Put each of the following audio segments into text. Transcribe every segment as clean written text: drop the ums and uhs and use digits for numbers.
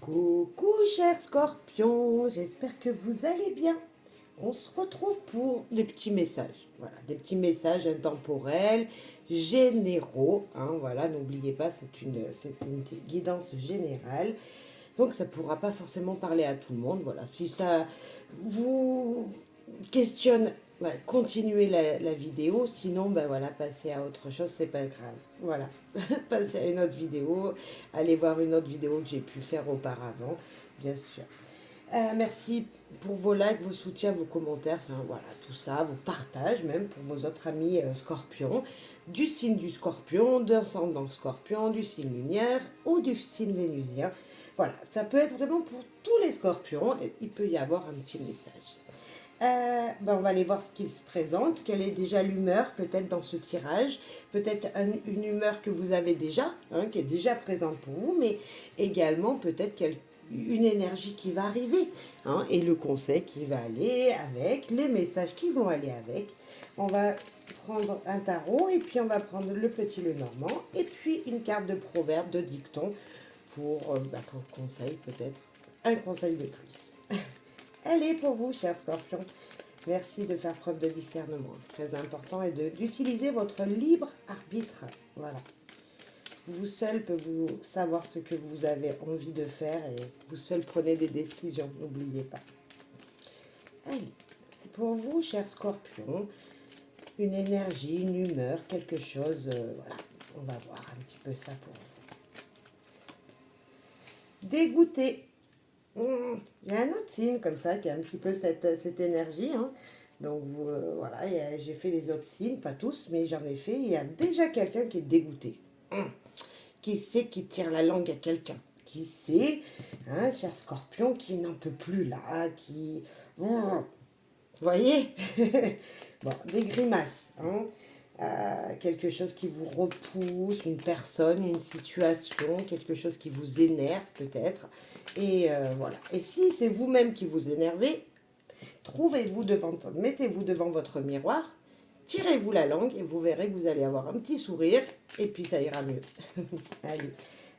Coucou chers scorpions, j'espère que vous allez bien. On se retrouve pour des petits messages. Voilà, des petits messages intemporels, généraux. Voilà, n'oubliez pas, c'est une guidance générale. Donc ça ne pourra pas forcément parler à tout le monde. Voilà, si ça vous questionne, bah, continuez la vidéo. Sinon, bah, voilà, passez à autre chose, c'est pas grave. Voilà, passez à une autre vidéo. Allez voir une autre vidéo que j'ai pu faire auparavant, bien sûr. Merci pour vos likes, vos soutiens, vos commentaires, enfin voilà, tout ça, vos partages même pour vos autres amis scorpions, du signe du scorpion, d'ascendant scorpion, du signe lunaire ou du signe vénusien. Voilà, ça peut être vraiment pour tous les scorpions et il peut y avoir un petit message. On va aller voir ce qu'il se présente, quelle est déjà l'humeur peut-être dans ce tirage, peut-être une humeur que vous avez déjà, qui est déjà présente pour vous, mais également peut-être une énergie qui va arriver, et le conseil qui va aller avec, les messages qui vont aller avec. On va prendre un tarot et puis on va prendre le petit Lenormand et puis une carte de proverbe, de dicton pour conseil peut-être, un conseil de plus. Allez pour vous, chers scorpions. Merci de faire preuve de discernement. Très important et d'utiliser votre libre arbitre. Voilà. Vous seul pouvez vous savoir ce que vous avez envie de faire et vous seul prenez des décisions. N'oubliez pas. Allez. Pour vous, chers scorpions, une énergie, une humeur, quelque chose. Voilà. On va voir un petit peu ça pour vous. Dégoûté. Il y a un autre signe comme ça qui a un petit peu cette énergie. Donc voilà, j'ai fait les autres signes, pas tous, mais j'en ai fait. Il y a déjà quelqu'un qui est dégoûté. Qui sait qui tire la langue à quelqu'un. Qui sait, cher scorpion, qui n'en peut plus là, qui... Vous voyez. Bon, des grimaces. Quelque chose qui vous repousse, une personne, une situation, quelque chose qui vous énerve peut-être. Et voilà. Et si c'est vous-même qui vous énervez, mettez-vous devant votre miroir, tirez-vous la langue et vous verrez que vous allez avoir un petit sourire et puis ça ira mieux. Allez,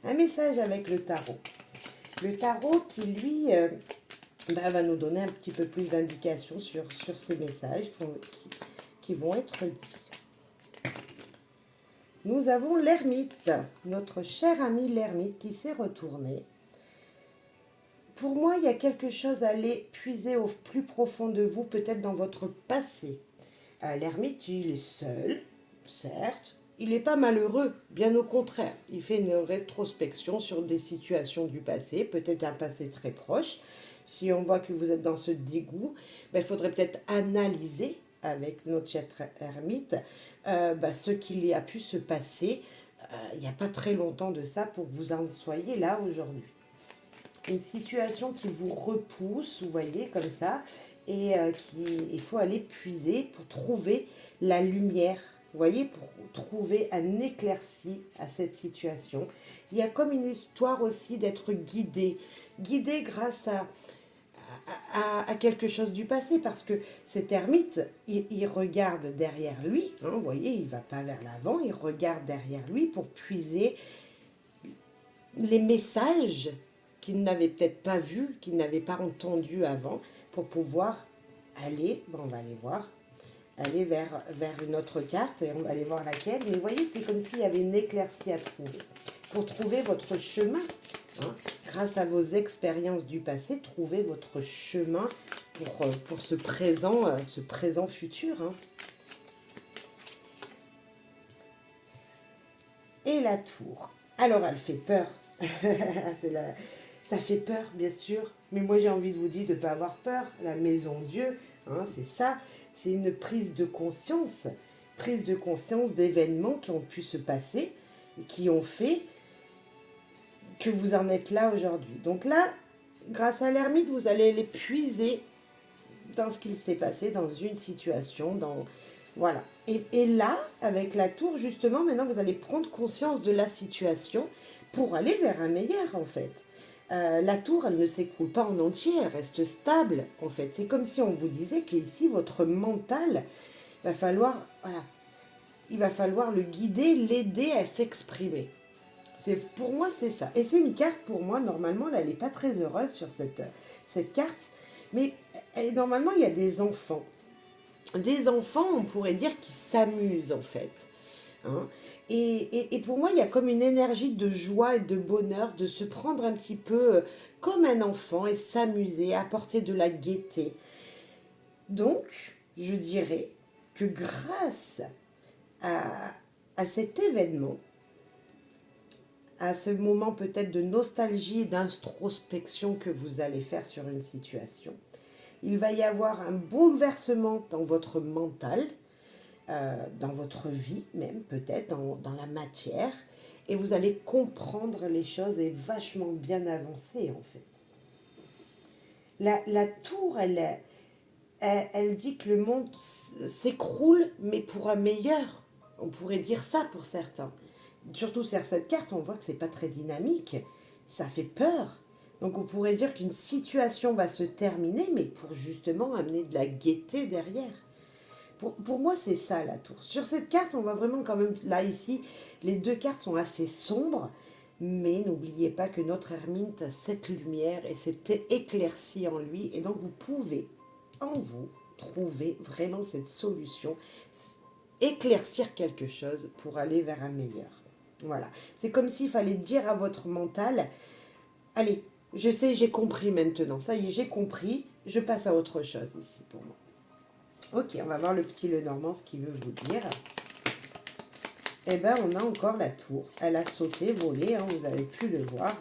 un message avec le tarot. Le tarot qui, lui, va nous donner un petit peu plus d'indications sur ces messages qui vont être dits. Nous avons l'ermite, notre cher ami l'ermite qui s'est retourné. Pour moi, il y a quelque chose à aller puiser au plus profond de vous, peut-être dans votre passé. L'ermite, il est seul, certes. Il n'est pas malheureux, bien au contraire. Il fait une rétrospection sur des situations du passé, peut-être un passé très proche. Si on voit que vous êtes dans ce dégoût, il faudrait peut-être analyser avec notre cher ermite ce qu'il a pu se passer il n'y a pas très longtemps de ça pour que vous en soyez là aujourd'hui. Une situation qui vous repousse, vous voyez, comme ça, et il faut aller puiser pour trouver la lumière, vous voyez, pour trouver un éclairci à cette situation. Il y a comme une histoire aussi d'être guidé grâce à quelque chose du passé, parce que cet ermite, il regarde derrière lui, vous voyez, il ne va pas vers l'avant, il regarde derrière lui pour puiser les messages qu'il n'avait peut-être pas vus, qu'il n'avait pas entendus avant, pour pouvoir aller, on va aller voir, aller vers une autre carte, et on va aller voir laquelle, mais vous voyez, c'est comme s'il y avait une éclaircie à trouver, pour trouver votre chemin, grâce à vos expériences du passé, trouvez votre chemin pour ce présent futur. Et la tour. Alors, elle fait peur. Ça fait peur, bien sûr. Mais moi, j'ai envie de vous dire de ne pas avoir peur. La maison Dieu, c'est ça. C'est une prise de conscience. Prise de conscience d'événements qui ont pu se passer et qui ont fait que vous en êtes là aujourd'hui. Donc là, grâce à l'ermite, vous allez les puiser dans ce qu'il s'est passé, dans une situation, voilà. Et là, avec la tour, justement, maintenant, vous allez prendre conscience de la situation pour aller vers un meilleur, en fait. La tour, elle ne s'écroule pas en entier, elle reste stable, en fait. C'est comme si on vous disait qu'ici, votre mental, il va falloir le guider, l'aider à s'exprimer. Pour moi, c'est ça. Et c'est une carte, pour moi, normalement, elle n'est pas très heureuse sur cette carte. Mais normalement, il y a des enfants. Des enfants, on pourrait dire, qui s'amusent, en fait. Hein. Et pour moi, il y a comme une énergie de joie et de bonheur de se prendre un petit peu comme un enfant et s'amuser, apporter de la gaieté. Donc, je dirais que grâce à, à cet événement, à ce moment peut-être de nostalgie et d'introspection que vous allez faire sur une situation, il va y avoir un bouleversement dans votre mental, dans votre vie même, peut-être, dans la matière, et vous allez comprendre les choses et vachement bien avancer, en fait. La tour, elle dit que le monde s'écroule, mais pour un meilleur. On pourrait dire ça pour certains. Surtout sur cette carte, on voit que c'est pas très dynamique. Ça fait peur. Donc on pourrait dire qu'une situation va se terminer, mais pour justement amener de la gaieté derrière. Pour moi, c'est ça la tour. Sur cette carte, on voit vraiment quand même, là ici, les deux cartes sont assez sombres, mais n'oubliez pas que notre ermite a cette lumière et cette éclaircie en lui, et donc vous pouvez, en vous, trouver vraiment cette solution, éclaircir quelque chose pour aller vers un meilleur. Voilà. C'est comme s'il fallait dire à votre mental, allez, je sais, j'ai compris maintenant, ça y est, j'ai compris, je passe à autre chose ici pour moi. Ok, on va voir le petit Lenormand, ce qu'il veut vous dire. Eh bien, on a encore la tour. Elle a sauté, volé, hein, vous avez pu le voir.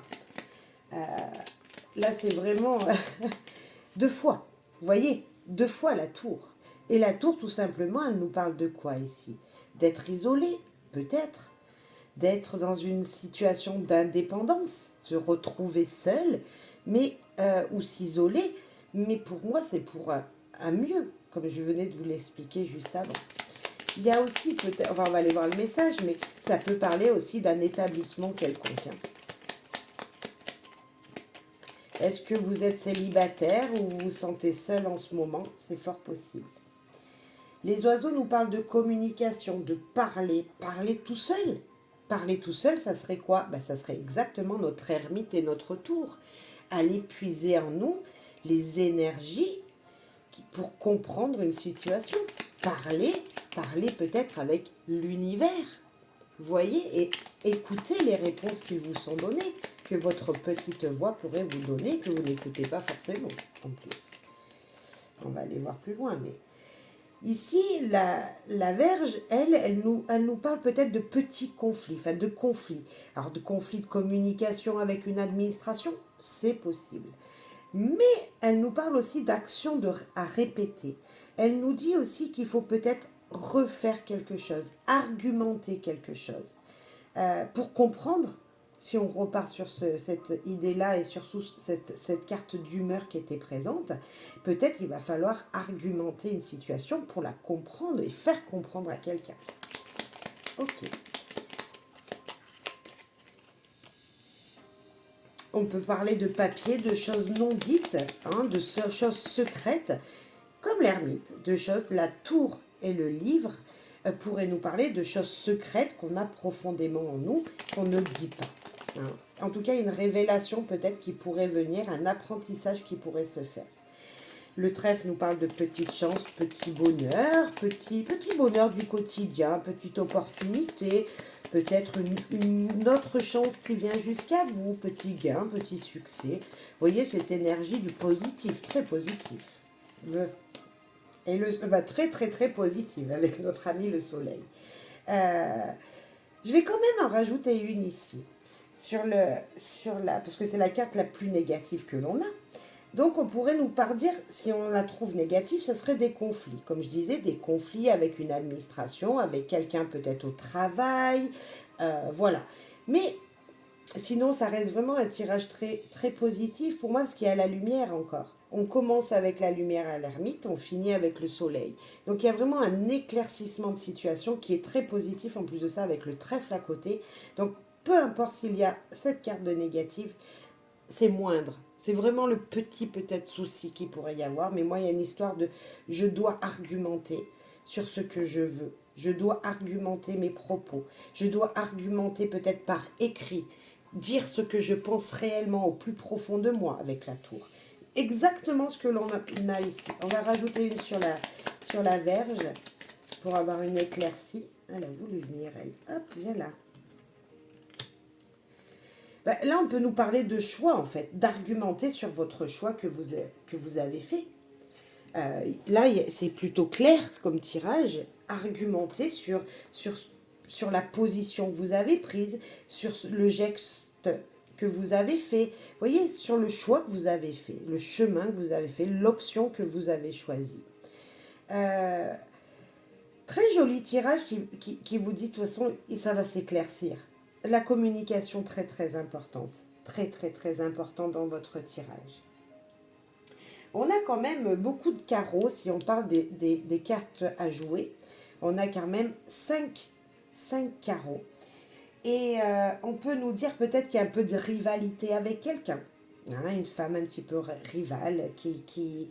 Là, c'est vraiment deux fois. Vous voyez, deux fois la tour. Et la tour, tout simplement, elle nous parle de quoi ici? D'être isolé, peut-être. D'être dans une situation d'indépendance, se retrouver seul, mais ou s'isoler. Mais pour moi, c'est pour un mieux, comme je venais de vous l'expliquer juste avant. Il y a aussi peut-être, enfin on va aller voir le message, mais ça peut parler aussi d'un établissement quelconque. Est-ce que vous êtes célibataire ou vous vous sentez seul en ce moment? C'est fort possible. Les oiseaux nous parlent de communication, de parler, parler tout seul. Parler tout seul, ça serait quoi? Ça serait exactement notre ermite et notre tour. Aller puiser en nous les énergies pour comprendre une situation. Parler peut-être avec l'univers. Vous voyez, et écoutez les réponses qui vous sont données, que votre petite voix pourrait vous donner, que vous n'écoutez pas forcément, en plus. On va aller voir plus loin, mais... Ici, la Vierge, elle nous parle peut-être de petits conflits, enfin de conflits. Alors, de conflits de communication avec une administration, c'est possible. Mais elle nous parle aussi d'actions à répéter. Elle nous dit aussi qu'il faut peut-être refaire quelque chose, argumenter quelque chose. Pour comprendre, si on repart sur cette idée-là et surtout cette carte d'humeur qui était présente, peut-être qu'il va falloir argumenter une situation pour la comprendre et faire comprendre à quelqu'un. Ok. On peut parler de papier, de choses non dites, hein, de choses secrètes, comme l'ermite, de choses, la tour et le livre pourraient nous parler de choses secrètes qu'on a profondément en nous, qu'on ne dit pas. Hein. En tout cas, une révélation peut-être qui pourrait venir, un apprentissage qui pourrait se faire. Le trèfle nous parle de petites chances, petits bonheurs, petit bonheur du quotidien, petite opportunité, peut-être une autre chance qui vient jusqu'à vous, petit gain, petit succès. Vous voyez cette énergie du positif, très positif. Et très très très positive avec notre ami le soleil. Je vais quand même en rajouter une ici, parce que c'est la carte la plus négative que l'on a. Donc on pourrait nous dire, si on la trouve négative, ce serait des conflits. Comme je disais, des conflits avec une administration, avec quelqu'un peut-être au travail, voilà. Mais sinon, ça reste vraiment un tirage très, très positif pour moi, parce qu'il y a la lumière encore. On commence avec la lumière à l'ermite, on finit avec le soleil. Donc il y a vraiment un éclaircissement de situation qui est très positif, en plus de ça, avec le trèfle à côté. Donc peu importe s'il y a cette carte de négative, c'est moindre. C'est vraiment le petit peut-être souci qu'il pourrait y avoir. Mais moi, il y a une histoire de je dois argumenter sur ce que je veux. Je dois argumenter mes propos. Je dois argumenter peut-être par écrit. Dire ce que je pense réellement au plus profond de moi avec la tour. Exactement ce que l'on a ici. On va rajouter une sur la verge pour avoir une éclaircie. Elle a voulu venir, elle. Hop, viens là. Ben, là, on peut nous parler de choix, en fait. D'argumenter sur votre choix que vous avez fait. Là, c'est plutôt clair comme tirage. Argumenter sur la position que vous avez prise, sur le geste que vous avez fait. Vous voyez, sur le choix que vous avez fait, le chemin que vous avez fait, l'option que vous avez choisie. Très joli tirage qui vous dit, de toute façon, et ça va s'éclaircir. La communication très très importante. Très très très importante dans votre tirage. On a quand même beaucoup de carreaux, si on parle des cartes à jouer. On a quand même 5 carreaux. Et on peut nous dire peut-être qu'il y a un peu de rivalité avec quelqu'un. Hein, une femme un petit peu rivale qui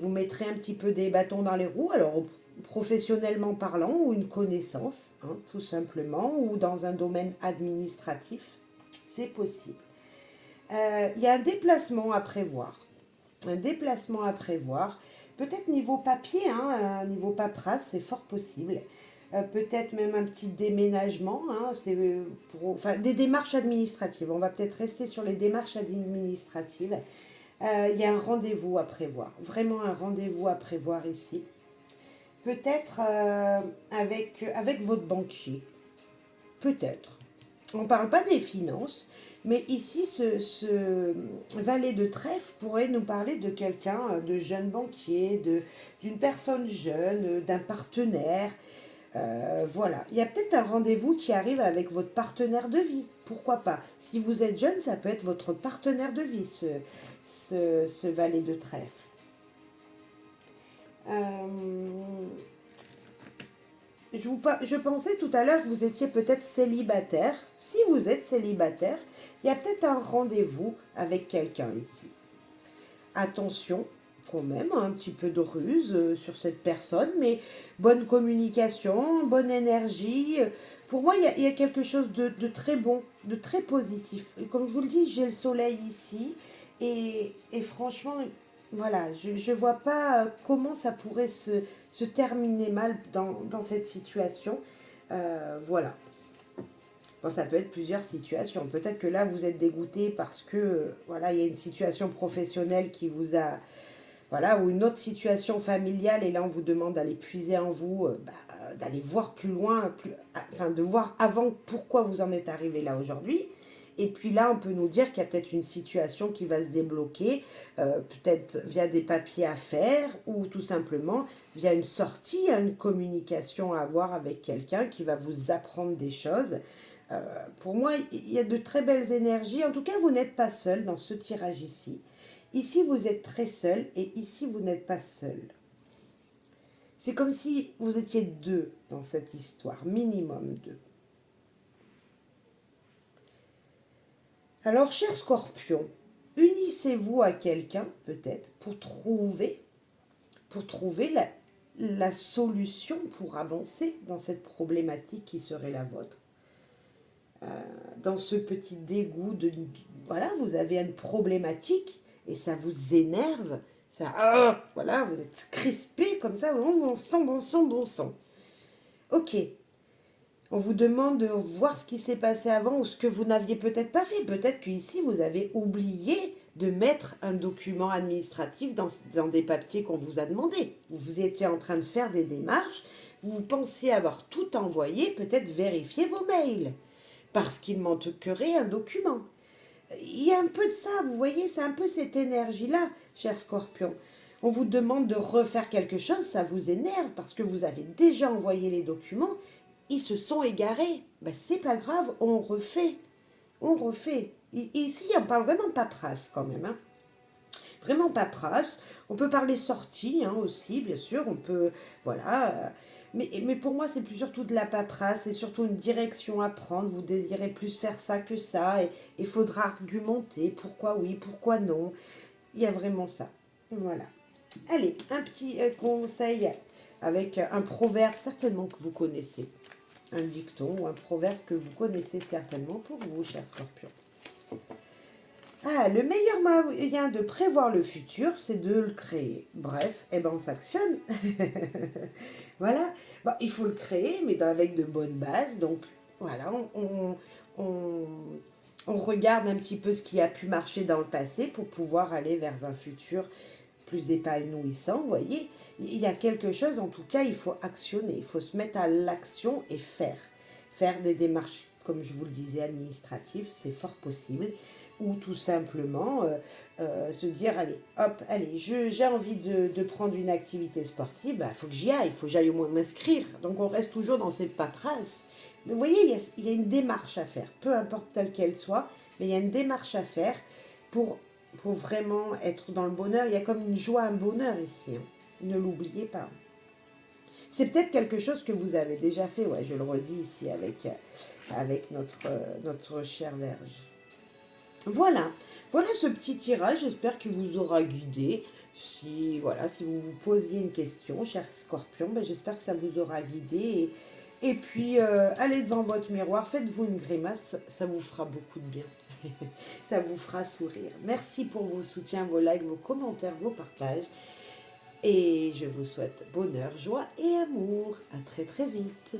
vous mettrait un petit peu des bâtons dans les roues. Alors, professionnellement parlant, ou une connaissance, hein, tout simplement, ou dans un domaine administratif. C'est possible. Il y a un déplacement à prévoir. Un déplacement à prévoir. Peut-être niveau papier, hein, niveau paperasse, c'est fort possible. Peut-être même un petit déménagement, hein, enfin des démarches administratives. On va peut-être rester sur les démarches administratives. Il y a un rendez-vous à prévoir, vraiment un rendez-vous à prévoir ici. Peut-être avec votre banquier, peut-être. On ne parle pas des finances, mais ici, ce valet de trèfle pourrait nous parler de quelqu'un, de jeune banquier, d'une personne jeune, d'un partenaire. Voilà, il y a peut-être un rendez-vous qui arrive avec votre partenaire de vie. Pourquoi pas? Si vous êtes jeune, ça peut être votre partenaire de vie, ce valet de trèfle. Je pensais tout à l'heure que vous étiez peut-être célibataire. Si vous êtes célibataire, il y a peut-être un rendez-vous avec quelqu'un ici. Attention, quand même, un petit peu de ruse sur cette personne, mais bonne communication, bonne énergie. Pour moi, il y a quelque chose de très bon, de très positif. Et comme je vous le dis, j'ai le soleil ici. Et franchement, voilà, je ne vois pas comment ça pourrait se terminer mal dans cette situation. Voilà. Bon, ça peut être plusieurs situations. Peut-être que là, vous êtes dégoûté parce que, voilà, il y a une situation professionnelle qui vous a... Voilà, ou une autre situation familiale, et là, on vous demande d'aller puiser en vous, d'aller voir plus loin, enfin, de voir avant pourquoi vous en êtes arrivé là aujourd'hui. Et puis là, on peut nous dire qu'il y a peut-être une situation qui va se débloquer, peut-être via des papiers à faire, ou tout simplement via une sortie, une communication à avoir avec quelqu'un qui va vous apprendre des choses. Pour moi, il y a de très belles énergies. En tout cas, vous n'êtes pas seul dans ce tirage ici. Ici, vous êtes très seul, et ici, vous n'êtes pas seul. C'est comme si vous étiez deux dans cette histoire, minimum deux. Alors, cher Scorpion, unissez-vous à quelqu'un, peut-être, pour trouver la solution pour avancer dans cette problématique qui serait la vôtre. Dans ce petit dégoût voilà, vous avez une problématique et ça vous énerve, voilà, vous êtes crispé comme ça, bon sang. Ok, on vous demande de voir ce qui s'est passé avant ou ce que vous n'aviez peut-être pas fait. Peut-être qu'ici, vous avez oublié de mettre un document administratif dans des papiers qu'on vous a demandé. Vous étiez en train de faire des démarches, vous pensiez avoir tout envoyé, peut-être vérifier vos mails, parce qu'il manquerait un document. Il y a un peu de ça, vous voyez, c'est un peu cette énergie-là, cher Scorpion. On vous demande de refaire quelque chose, ça vous énerve parce que vous avez déjà envoyé les documents, ils se sont égarés. Ben, c'est pas grave, on refait. Ici, on parle vraiment paperasse quand même. Hein. Vraiment paperasse. On peut parler sortie aussi, bien sûr. On peut, voilà. Mais pour moi, c'est plus surtout de la paperasse. C'est surtout une direction à prendre. Vous désirez plus faire ça que ça. Et il faudra argumenter. Pourquoi oui, pourquoi non. Il y a vraiment ça. Voilà. Allez, un petit conseil avec un proverbe certainement que vous connaissez. Un dicton ou un proverbe que vous connaissez certainement pour vous, chers scorpions. Ah, le meilleur moyen de prévoir le futur, c'est de le créer. Bref, eh ben on s'actionne. Voilà. Bon, il faut le créer, mais avec de bonnes bases. Donc, voilà, on, on regarde un petit peu ce qui a pu marcher dans le passé pour pouvoir aller vers un futur plus épanouissant. Vous voyez, il y a quelque chose, en tout cas, il faut actionner. Il faut se mettre à l'action et faire. Faire des démarches, comme je vous le disais, administratives, c'est fort possible. Ou tout simplement se dire, allez, hop, allez, j'ai envie de prendre une activité sportive, il faut que j'y aille, il faut que j'aille au moins m'inscrire. Donc on reste toujours dans cette paperasse. Vous voyez, il y a une démarche à faire, peu importe telle qu'elle soit, mais il y a une démarche à faire pour, pour vraiment être dans le bonheur. Il y a comme une joie, un bonheur ici, hein. Ne l'oubliez pas. C'est peut-être quelque chose que vous avez déjà fait, ouais, je le redis ici avec notre chère Vierge. Voilà, voilà ce petit tirage, j'espère qu'il vous aura guidé. Si, voilà, si vous vous posiez une question, cher Scorpion, ben, j'espère que ça vous aura guidé. Et puis, allez devant votre miroir, faites-vous une grimace, ça vous fera beaucoup de bien. Ça vous fera sourire. Merci pour vos soutiens, vos likes, vos commentaires, vos partages. Et je vous souhaite bonheur, joie et amour. À très très vite.